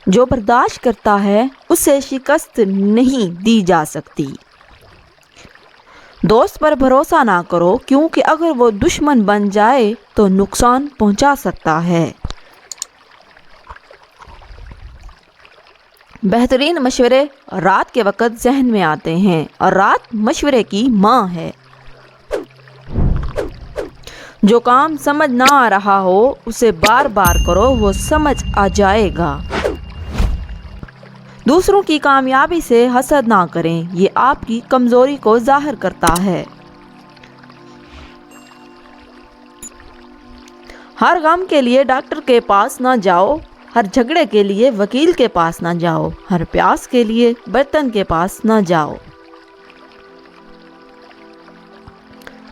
جو برداشت کرتا ہے اسے شکست نہیں دی جا سکتی۔ دوست پر بھروسہ نہ کرو، کیونکہ اگر وہ دشمن بن جائے تو نقصان پہنچا سکتا ہے۔ بہترین مشورے رات کے وقت ذہن میں آتے ہیں، اور رات مشورے کی ماں ہے۔ جو کام سمجھ نہ آ رہا ہو اسے بار بار کرو، وہ سمجھ آ جائے گا۔ دوسروں کی کامیابی سے حسد نہ کریں، یہ آپ کی کمزوری کو ظاہر کرتا ہے۔ ہر غم کے لیے ڈاکٹر کے پاس نہ جاؤ، ہر جھگڑے کے لیے وکیل کے پاس نہ جاؤ، ہر پیاس کے لیے برتن کے پاس نہ جاؤ۔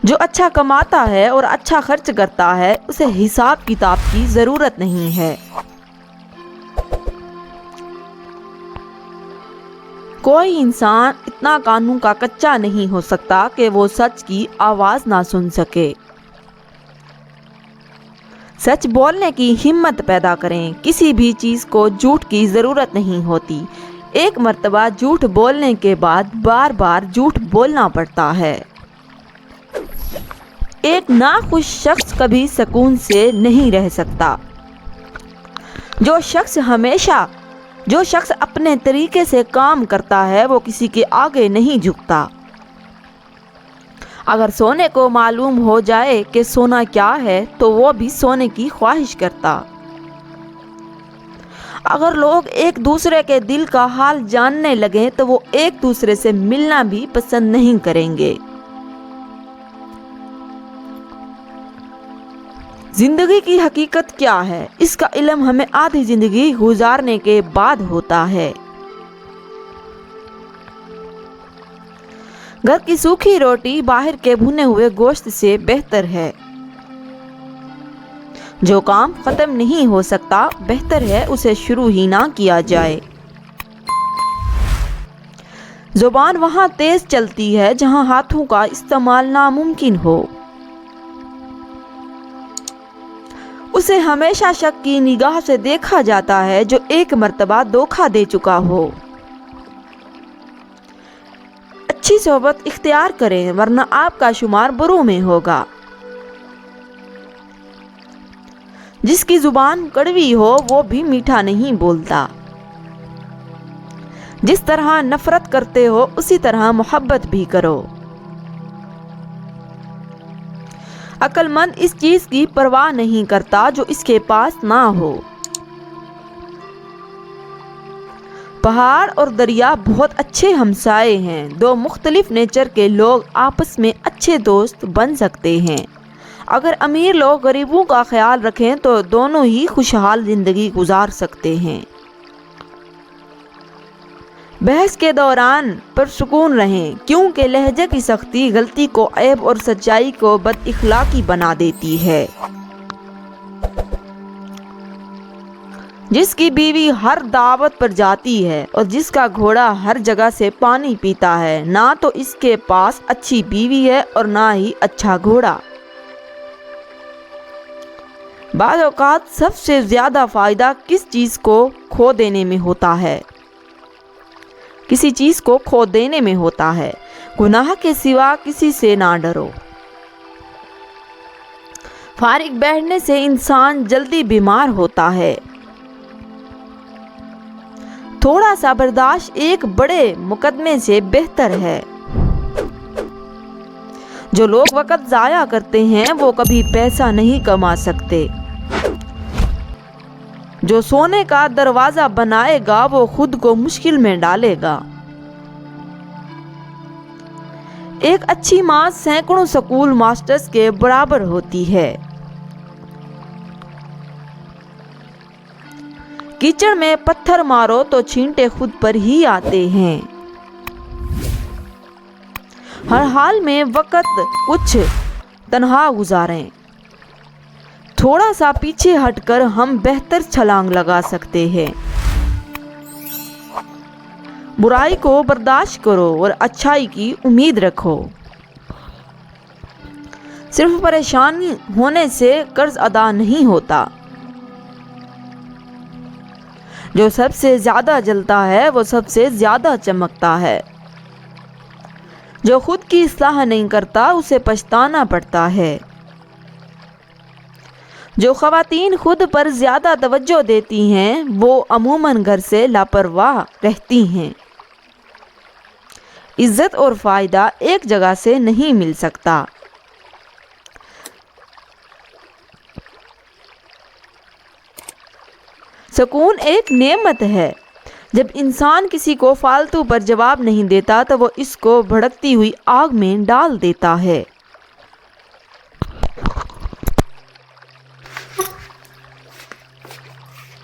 جو اچھا کماتا ہے اور اچھا خرچ کرتا ہے اسے حساب کتاب کی ضرورت نہیں ہے۔ کوئی انسان اتنا قانون کا کچا نہیں ہو سکتا کہ وہ سچ کی آواز نہ سن سکے۔ سچ بولنے کی ہمت پیدا کریں، کسی بھی چیز کو جھوٹ کی ضرورت نہیں ہوتی۔ ایک مرتبہ جھوٹ بولنے کے بعد بار بار جھوٹ بولنا پڑتا ہے۔ ایک ناخوش شخص کبھی سکون سے نہیں رہ سکتا۔ جو شخص اپنے طریقے سے کام کرتا ہے وہ کسی کے آگے نہیں جھکتا۔ اگر سونے کو معلوم ہو جائے کہ سونا کیا ہے تو وہ بھی سونے کی خواہش کرتا۔ اگر لوگ ایک دوسرے کے دل کا حال جاننے لگیں تو وہ ایک دوسرے سے ملنا بھی پسند نہیں کریں گے۔ زندگی کی حقیقت کیا ہے؟ اس کا علم ہمیں آدھی زندگی گزارنے کے بعد ہوتا ہے۔ گھر کی سوکھی روٹی باہر کے بھنے ہوئے گوشت سے بہتر ہے۔ جو کام ختم نہیں ہو سکتا بہتر ہے اسے شروع ہی نہ کیا جائے۔ زبان وہاں تیز چلتی ہے جہاں ہاتھوں کا استعمال ناممکن ہو۔ اسے ہمیشہ شک کی نگاہ سے دیکھا جاتا ہے جو ایک مرتبہ دھوکہ دے چکا ہو۔ اچھی صحبت اختیار کریں ورنہ آپ کا شمار بروں میں ہوگا۔ جس کی زبان کڑوی ہو وہ بھی میٹھا نہیں بولتا۔ جس طرح نفرت کرتے ہو اسی طرح محبت بھی کرو۔ عقل مند اس چیز کی پرواہ نہیں کرتا جو اس کے پاس نہ ہو۔ پہاڑ اور دریا بہت اچھے ہمسائے ہیں۔ دو مختلف نیچر کے لوگ آپس میں اچھے دوست بن سکتے ہیں۔ اگر امیر لوگ غریبوں کا خیال رکھیں تو دونوں ہی خوشحال زندگی گزار سکتے ہیں۔ بحث کے دوران پرسکون رہیں، کیونکہ لہجے کی سختی غلطی کو عیب اور سچائی کو بد اخلاقی بنا دیتی ہے۔ جس کی بیوی ہر دعوت پر جاتی ہے اور جس کا گھوڑا ہر جگہ سے پانی پیتا ہے، نہ تو اس کے پاس اچھی بیوی ہے اور نہ ہی اچھا گھوڑا۔ بعض اوقات سب سے زیادہ فائدہ کس چیز کو کھو دینے میں ہوتا ہے؟ کسی چیز کو کھو دینے میں ہوتا ہے۔ گناہ کے سوا کسی سے نہ ڈرو۔ فارغ بیٹھنے سے انسان جلدی بیمار ہوتا ہے۔ تھوڑا سا برداشت ایک بڑے مقدمے سے بہتر ہے۔ جو لوگ وقت ضائع کرتے ہیں وہ کبھی پیسہ نہیں کما سکتے۔ جو سونے کا دروازہ بنائے گا وہ خود کو مشکل میں ڈالے گا۔ ایک اچھی ماں سینکڑوں سکول ماسٹرز کے برابر ہوتی ہے۔ کیچڑ میں پتھر مارو تو چھینٹے خود پر ہی آتے ہیں۔ ہر حال میں وقت کچھ تنہا گزاریں۔ تھوڑا سا پیچھے ہٹ کر ہم بہتر چھلانگ لگا سکتے ہیں۔ برائی کو برداشت کرو اور اچھائی کی امید رکھو۔ صرف پریشان ہونے سے قرض ادا نہیں ہوتا۔ جو سب سے زیادہ جلتا ہے وہ سب سے زیادہ چمکتا ہے۔ جو خود کی اصلاح نہیں کرتا اسے پچھتانا پڑتا ہے۔ جو خواتین خود پر زیادہ توجہ دیتی ہیں وہ عموماً گھر سے لاپرواہ رہتی ہیں۔ عزت اور فائدہ ایک جگہ سے نہیں مل سکتا۔ سکون ایک نعمت ہے۔ جب انسان کسی کو فالتو پر جواب نہیں دیتا تو وہ اس کو بھڑکتی ہوئی آگ میں ڈال دیتا ہے۔